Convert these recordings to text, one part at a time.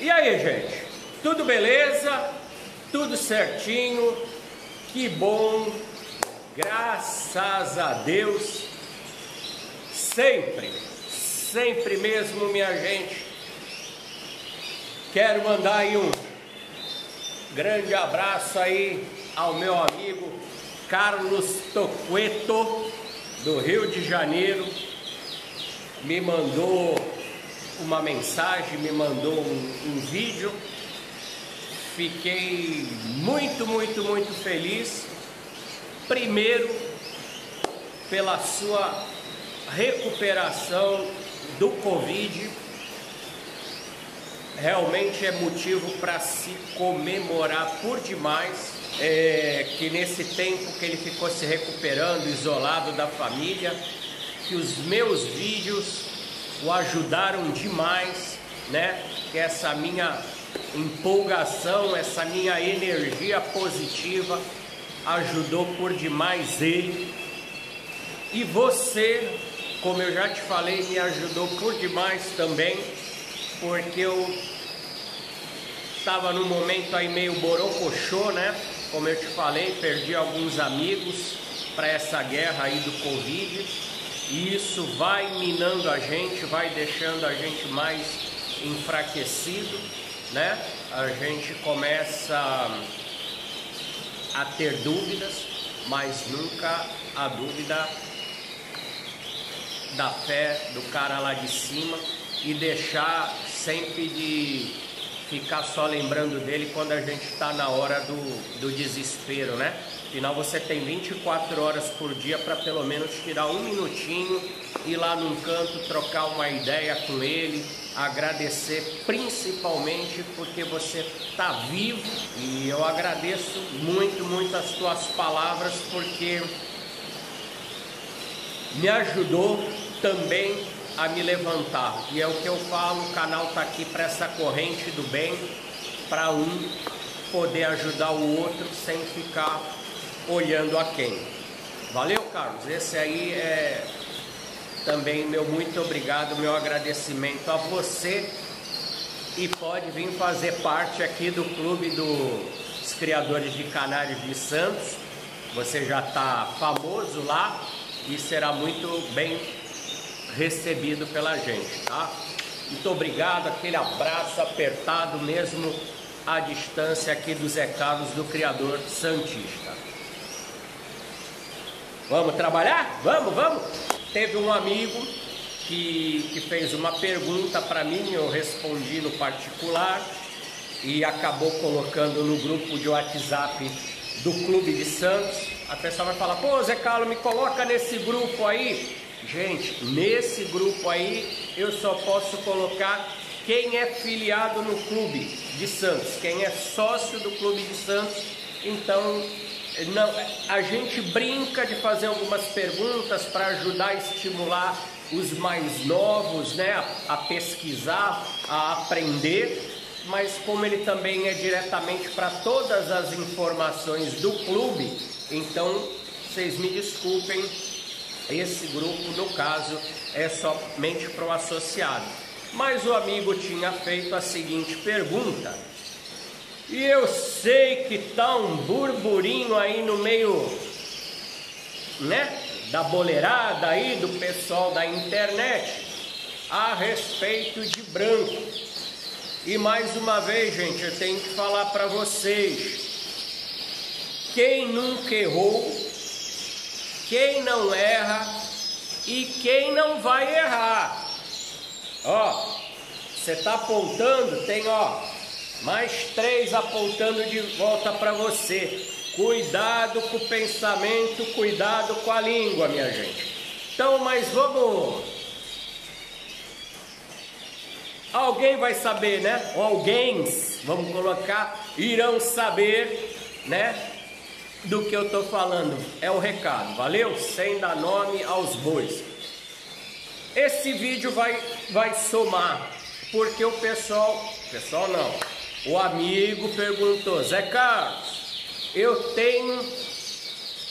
E aí, gente? Tudo beleza? Tudo certinho? Que bom! Graças a Deus! Sempre mesmo, minha gente. Quero mandar aí um grande abraço aí ao meu amigo Carlos Toqueto, do Rio de Janeiro. Me mandou uma mensagem, me mandou um vídeo. Fiquei muito feliz. Primeiro, pela sua recuperação do Covid. Realmente é motivo para se comemorar por demais. Que nesse tempo que ele ficou se recuperando, isolado da família, que os meus vídeos o ajudaram demais, né? Que essa minha empolgação, essa minha energia positiva ajudou por demais ele. E você, como eu já te falei, me ajudou por demais também, porque eu estava num momento aí meio borocochô, né? Como eu te falei, perdi alguns amigos para essa guerra aí do Covid. E isso vai minando a gente, vai deixando a gente mais enfraquecido, né? A gente começa a ter dúvidas, mas nunca a dúvida da fé do cara lá de cima, e deixar sempre de ficar só lembrando dele quando a gente está na hora do desespero, né? Afinal, você tem 24 horas por dia para pelo menos tirar um minutinho, ir lá num canto, trocar uma ideia com ele, agradecer, principalmente porque você está vivo. E eu agradeço muito as tuas palavras, porque me ajudou também a me levantar. E é o que eu falo, o canal está aqui para essa corrente do bem, para um poder ajudar o outro sem ficar olhando a quem. Valeu, Carlos. Esse aí é também meu muito obrigado, meu agradecimento a você. E pode vir fazer parte aqui do clube dos criadores de canários de Santos. Você já está famoso lá e será muito bem recebido pela gente, tá? Muito obrigado, aquele abraço apertado mesmo à distância aqui do Zé Carlos, do Criador Santista. Vamos trabalhar? Vamos! Teve um amigo que fez uma pergunta para mim, eu respondi no particular e acabou colocando no grupo de WhatsApp do Clube de Santos. A pessoa vai falar: pô, Zé Carlos, me coloca nesse grupo aí. Gente, nesse grupo aí eu só posso colocar quem é filiado no Clube de Santos, quem é sócio do Clube de Santos. Então, não, a gente brinca de fazer algumas perguntas para ajudar a estimular os mais novos, né, a pesquisar, a aprender, mas como ele também é diretamente para todas as informações do clube, então vocês me desculpem, esse grupo, no caso, é somente para o associado. Mas o amigo tinha feito a seguinte pergunta: e eu sei que tá um burburinho aí no meio, né, da boleirada aí do pessoal da internet a respeito de branco. E mais uma vez, gente, eu tenho que falar para vocês: quem nunca errou, quem não erra e quem não vai errar. Ó, você tá apontando, tem mais 3 apontando de volta para você. Cuidado com o pensamento, cuidado com a língua, minha gente. Então, mas vamos... Alguém vai saber, né? Ou alguém, vamos colocar, irão saber, né, do que eu tô falando. É o recado, valeu? Sem dar nome aos bois. Esse vídeo vai somar, porque o pessoal não, o amigo perguntou: Zé Carlos, eu tenho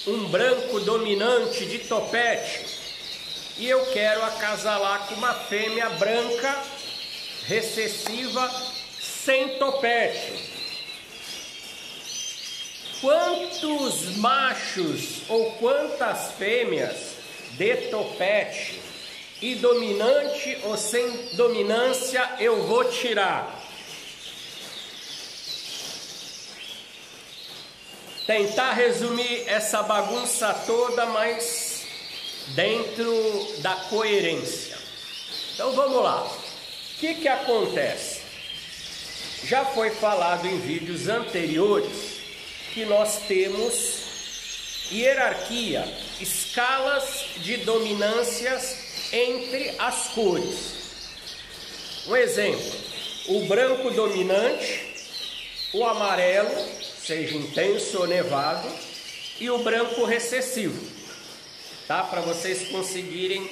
um branco dominante de topete e eu quero acasalar com uma fêmea branca recessiva sem topete. Quantos machos ou quantas fêmeas de topete e dominante ou sem dominância eu vou tirar? Tentar resumir essa bagunça toda, mas dentro da coerência. Então vamos lá. O que acontece? Já foi falado em vídeos anteriores que nós temos hierarquia, escalas de dominâncias entre as cores. Um exemplo, o branco dominante, o amarelo, seja intenso ou nevado, e o branco recessivo, tá? Para vocês conseguirem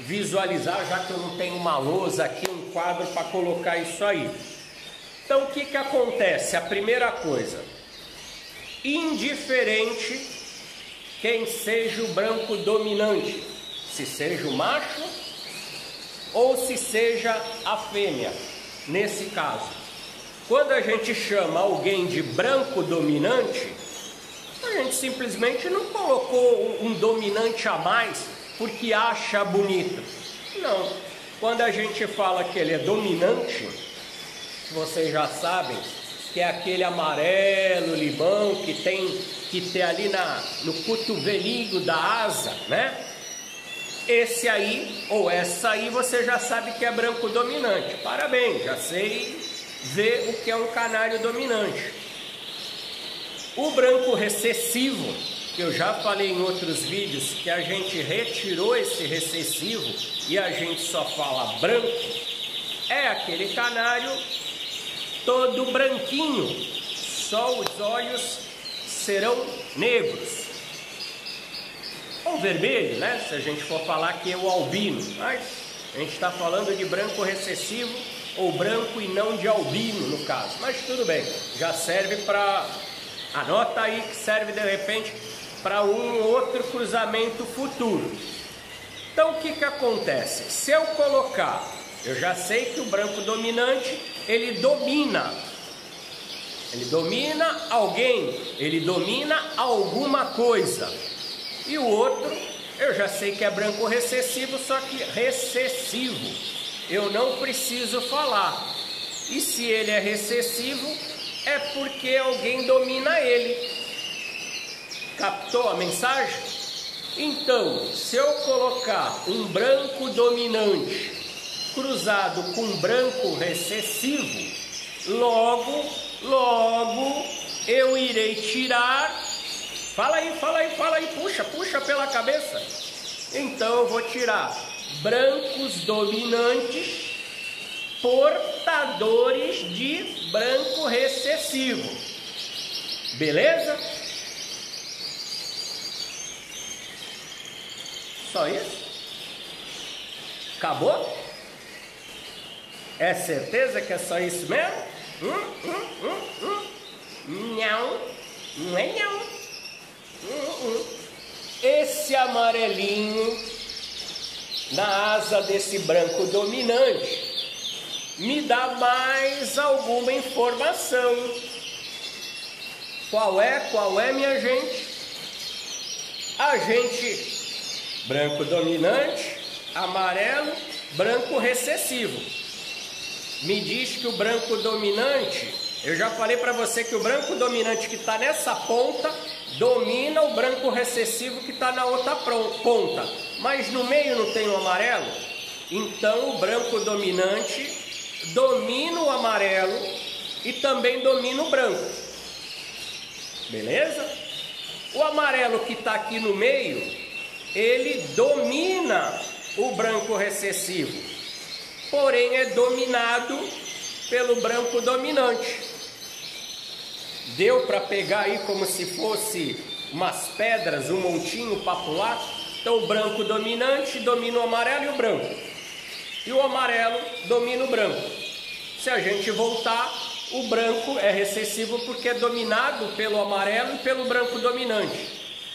visualizar, já que eu não tenho uma lousa aqui, um quadro para colocar isso aí. Então o que acontece? A primeira coisa, indiferente quem seja o branco dominante, se seja o macho ou se seja a fêmea, nesse caso. Quando a gente chama alguém de branco dominante, a gente simplesmente não colocou um dominante a mais porque acha bonito. Não. Quando a gente fala que ele é dominante, vocês já sabem que é aquele amarelo limão que tem ali no cotovelinho da asa, né? Esse aí ou essa aí você já sabe que é branco dominante. Parabéns, já sei ver o que é um canário dominante. O branco recessivo, que eu já falei em outros vídeos, que a gente retirou esse recessivo e a gente só fala branco, é aquele canário todo branquinho, só os olhos serão negros. Ou vermelho, né? Se a gente for falar que é o albino, mas a gente está falando de branco recessivo ou branco e não de albino no caso, mas tudo bem, já serve para, anota aí que serve de repente para um ou outro cruzamento futuro. Então o que acontece? Se eu colocar, eu já sei que o branco dominante, ele domina alguém, ele domina alguma coisa. E o outro, eu já sei que é branco recessivo, só que recessivo eu não preciso falar. E se ele é recessivo, é porque alguém domina ele. Captou a mensagem? Então, se eu colocar um branco dominante cruzado com um branco recessivo, logo eu irei tirar. Fala aí, puxa pela cabeça. Então eu vou tirar brancos dominantes portadores de branco recessivo. Beleza? Só isso? Acabou? É certeza que é só isso mesmo? Não é não. Esse amarelinho na asa desse branco dominante me dá mais alguma informação. Qual é, minha gente? A gente, branco dominante, amarelo, branco recessivo. Me diz que o branco dominante, eu já falei para você que o branco dominante que está nessa ponta domina o branco recessivo que está na outra ponta, mas no meio não tem o amarelo. Então o branco dominante domina o amarelo e também domina o branco. Beleza? O amarelo que está aqui no meio, ele domina o branco recessivo, porém é dominado pelo branco dominante. Deu para pegar aí como se fosse umas pedras, um montinho para pular? Então o branco dominante domina o amarelo e o branco. E o amarelo domina o branco. Se a gente voltar, o branco é recessivo porque é dominado pelo amarelo e pelo branco dominante.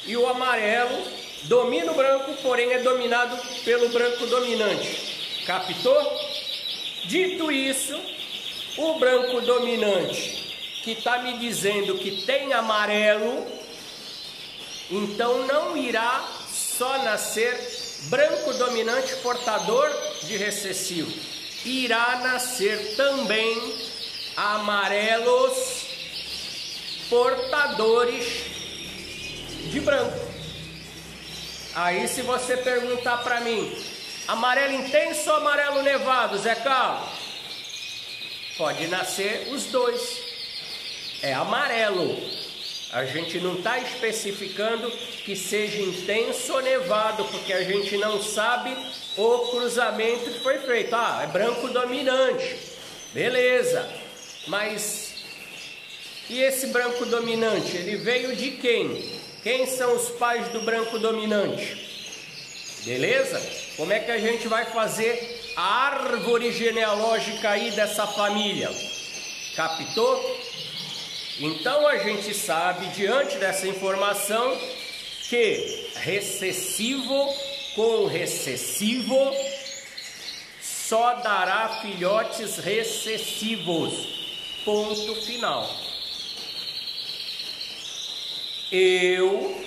E o amarelo domina o branco, porém é dominado pelo branco dominante. Captou? Dito isso, O branco dominante, que está me dizendo que tem amarelo, então não irá só nascer branco dominante portador de recessivo, irá nascer também amarelos portadores de branco. Aí se você perguntar para mim, amarelo intenso ou amarelo nevado, Zé Carlos? Pode nascer os dois, é amarelo. A gente não está especificando que seja intenso ou nevado, porque a gente não sabe o cruzamento que foi feito. Ah, é branco dominante, beleza, mas e esse branco dominante, ele veio de quem? Quem são os pais do branco dominante? Beleza? Como é que a gente vai fazer a árvore genealógica aí dessa família? Captou? Então a gente sabe, diante dessa informação, que recessivo com recessivo só dará filhotes recessivos. Ponto final. Eu,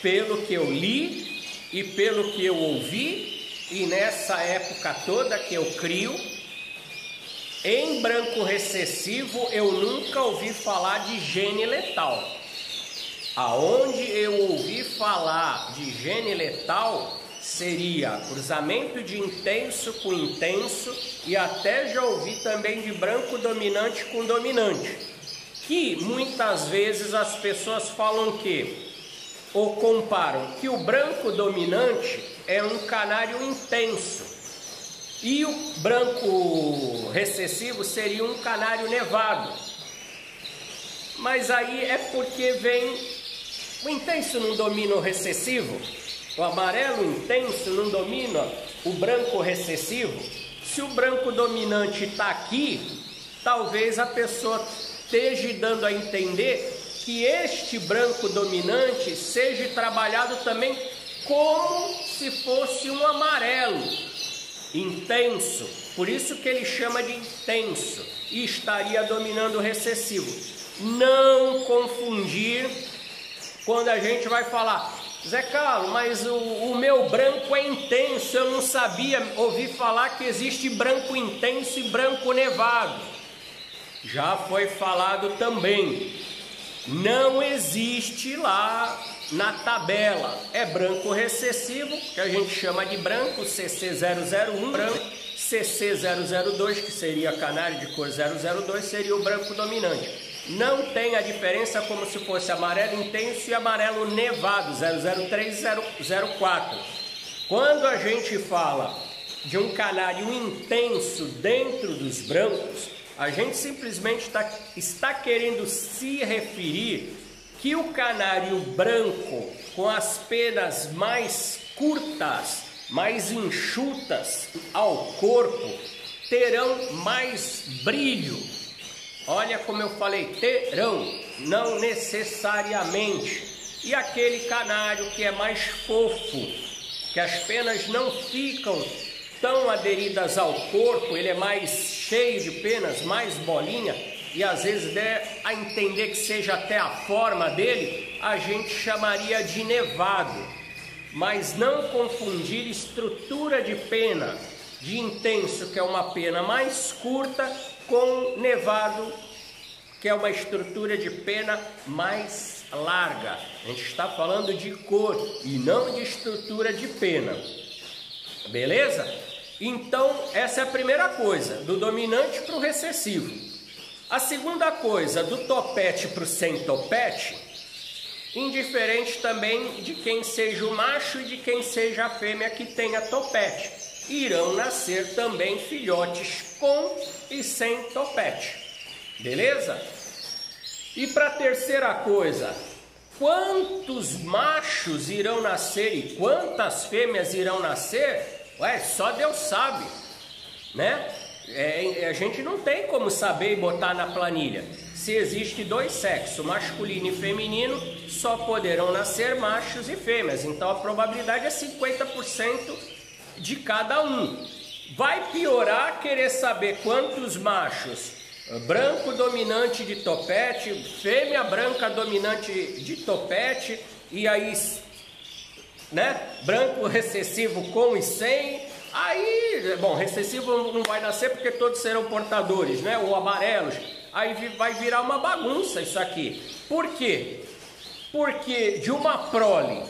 pelo que eu li e pelo que eu ouvi, e nessa época toda que eu crio, em branco recessivo eu nunca ouvi falar de gene letal. Aonde eu ouvi falar de gene letal seria cruzamento de intenso com intenso, e até já ouvi também de branco dominante com dominante, que muitas vezes as pessoas falam que, ou comparam, que o branco dominante é um canário intenso e o branco recessivo seria um canário nevado. Mas aí é porque o intenso não domina o recessivo, o amarelo intenso não domina o branco recessivo. Se o branco dominante está aqui, talvez a pessoa esteja dando a entender que este branco dominante seja trabalhado também como se fosse um amarelo intenso, por isso que ele chama de intenso, e estaria dominando o recessivo. Não confundir quando a gente vai falar, Zé Carlos, mas o meu branco é intenso, eu não sabia, ouvi falar que existe branco intenso e branco nevado. Já foi falado também, não existe lá na tabela, é branco recessivo, que a gente chama de branco, CC001, branco CC002, que seria canário de cor 002, seria o branco dominante. Não tem a diferença como se fosse amarelo intenso e amarelo nevado, 003 e 004. Quando a gente fala de um canário intenso dentro dos brancos, a gente simplesmente está querendo se referir que o canário branco, com as penas mais curtas, mais enxutas ao corpo, terão mais brilho. Olha como eu falei, terão, não necessariamente. E aquele canário que é mais fofo, que as penas não ficam tão aderidas ao corpo, ele é mais cheio de penas, mais bolinha, e às vezes der a entender que seja até a forma dele, a gente chamaria de nevado. Mas não confundir estrutura de pena de intenso, que é uma pena mais curta, com nevado, que é uma estrutura de pena mais larga. A gente está falando de cor e não de estrutura de pena. Beleza? Então, essa é a primeira coisa, do dominante para o recessivo. A segunda coisa, do topete para o sem topete, indiferente também de quem seja o macho e de quem seja a fêmea que tenha topete, irão nascer também filhotes com e sem topete. Beleza? E para a terceira coisa, quantos machos irão nascer e quantas fêmeas irão nascer? Ué, só Deus sabe, né? A gente não tem como saber e botar na planilha. Se existe dois sexos, masculino e feminino, só poderão nascer machos e fêmeas. Então a probabilidade é 50% de cada um. Vai piorar querer saber quantos machos branco dominante de topete, fêmea branca dominante de topete, e aí, né, branco recessivo com e sem. Aí, bom, recessivo não vai nascer porque todos serão portadores, né, ou amarelos. Aí vai virar uma bagunça isso aqui. Por quê? Porque de uma prole,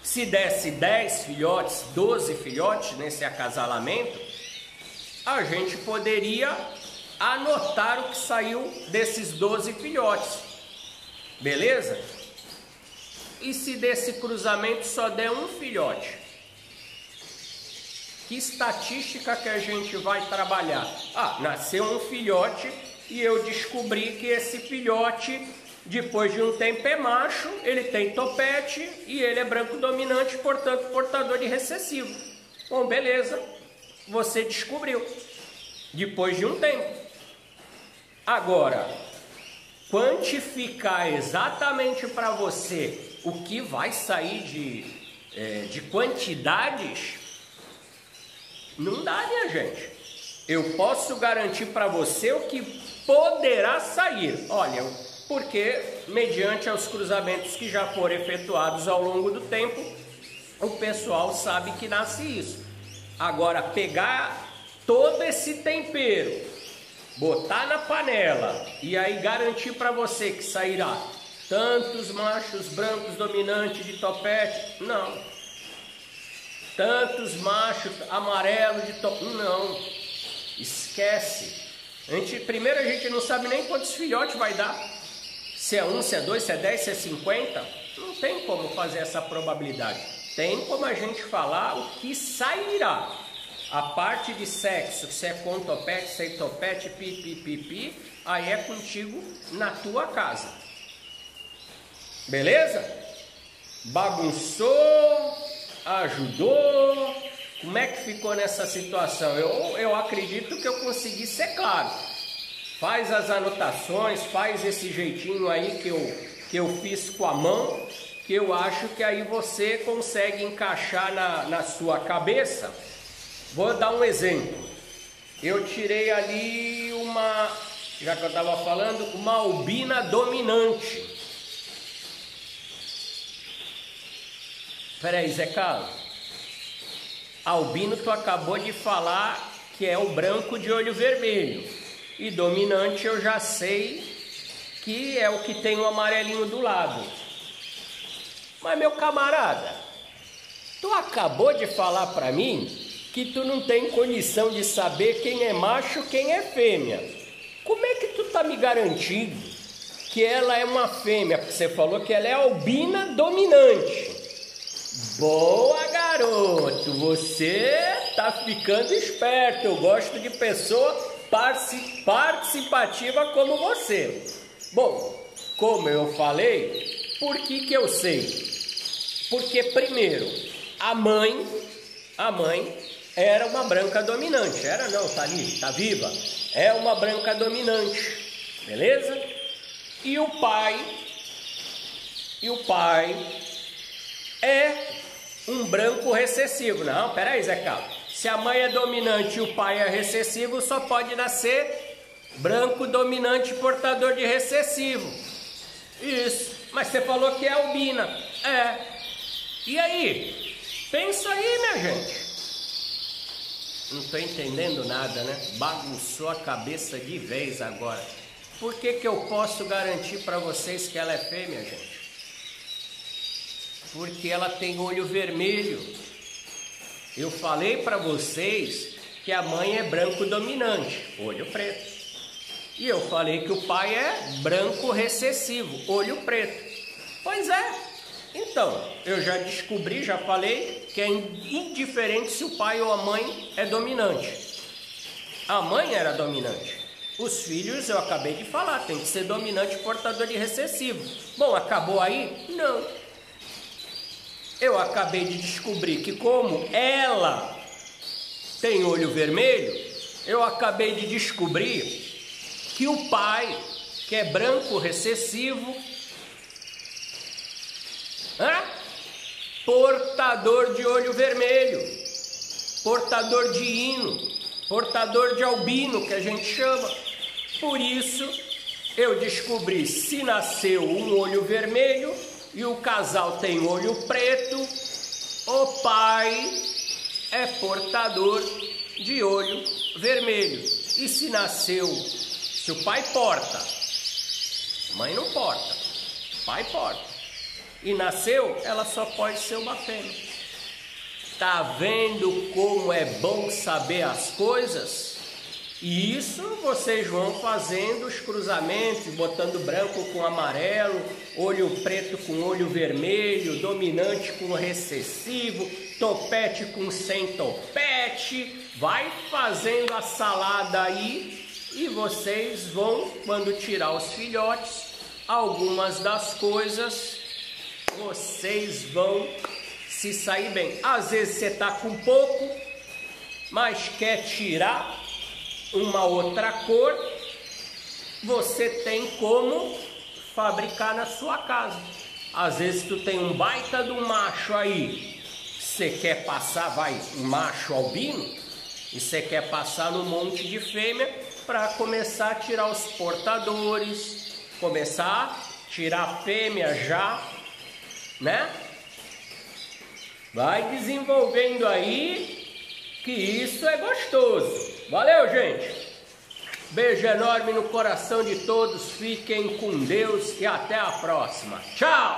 se desse 10 filhotes, 12 filhotes nesse acasalamento, a gente poderia anotar o que saiu desses 12 filhotes, beleza? E se desse cruzamento só der um filhote? Que estatística que a gente vai trabalhar? Ah, nasceu um filhote e eu descobri que esse filhote, depois de um tempo, é macho, ele tem topete e ele é branco dominante, portanto portador de recessivo. Bom, beleza, você descobriu, depois de um tempo. Agora, quantificar exatamente para você o que vai sair de quantidades, não dá, minha gente. Eu posso garantir para você o que poderá sair. Olha, porque mediante os cruzamentos que já foram efetuados ao longo do tempo, o pessoal sabe que nasce isso. Agora, pegar todo esse tempero, botar na panela e aí garantir para você que sairá tantos machos brancos dominantes de topete, não. Tantos machos amarelos de topete, não. Esquece. Primeiro a gente não sabe nem quantos filhotes vai dar. Se é 1, se é 2, se é 10, se é 50. Não tem como fazer essa probabilidade. Tem como a gente falar o que sairá. A parte de sexo, se é com topete, sem topete, pi, aí é contigo na tua casa. Beleza? Bagunçou, ajudou. Como é que ficou nessa situação? Eu acredito que eu consegui ser claro. Faz as anotações, faz esse jeitinho aí que eu fiz com a mão, que eu acho que aí você consegue encaixar na sua cabeça. Vou dar um exemplo. Eu tirei ali já que eu estava falando, uma albina dominante. Peraí, Zé Carlos. Albino tu acabou de falar que é o branco de olho vermelho. E dominante eu já sei que é o que tem o amarelinho do lado. Mas meu camarada, tu acabou de falar para mim que tu não tem condição de saber quem é macho, quem é fêmea. Como é que tu tá me garantindo que ela é uma fêmea? Porque você falou que ela é albina dominante. Boa, garoto, você tá ficando esperto. Eu gosto de pessoa participativa como você. Bom, como eu falei, por que eu sei? Porque primeiro, a mãe era uma branca dominante. Era não, tá ali, tá viva. É uma branca dominante, beleza? E o pai é um branco recessivo. Não, peraí, Zé Carlos. Se a mãe é dominante e o pai é recessivo, só pode nascer branco dominante portador de recessivo. Isso. Mas você falou que é albina. É. E aí? Pensa aí, minha gente. Não estou entendendo nada, né? Bagunçou a cabeça de vez agora. Por que eu posso garantir para vocês que ela é fêmea, gente? Porque ela tem olho vermelho. Eu falei para vocês que a mãe é branco dominante, olho preto. E eu falei que o pai é branco recessivo, olho preto. Pois é. Então, eu já descobri, já falei, que é indiferente se o pai ou a mãe é dominante. A mãe era dominante. Os filhos, eu acabei de falar, tem que ser dominante portador de recessivo. Bom, acabou aí? Não. Eu acabei de descobrir que como ela tem olho vermelho, eu acabei de descobrir que o pai, que é branco recessivo, portador de olho vermelho. portador de hino, portador de albino, que a gente chama. Por isso, eu descobri se nasceu um olho vermelho e o casal tem olho preto, o pai é portador de olho vermelho. E se nasceu, se o pai porta, mãe não porta, pai porta, e nasceu, ela só pode ser uma fêmea. Tá vendo como é bom saber as coisas? E isso vocês vão fazendo os cruzamentos, botando branco com amarelo, olho preto com olho vermelho, dominante com recessivo, topete com sem topete. Vai fazendo a salada aí e vocês vão, quando tirar os filhotes, algumas das coisas vocês vão se sair bem. Às vezes você tá com pouco, mas quer tirar uma outra cor, você tem como fabricar na sua casa. Às vezes tu tem um baita do macho aí, você quer passar, um macho albino, e você quer passar no monte de fêmea para começar a tirar os portadores, começar a tirar a fêmea já, né? Vai desenvolvendo aí, que isso é gostoso. Valeu, gente! Beijo enorme no coração de todos, fiquem com Deus e até a próxima. Tchau!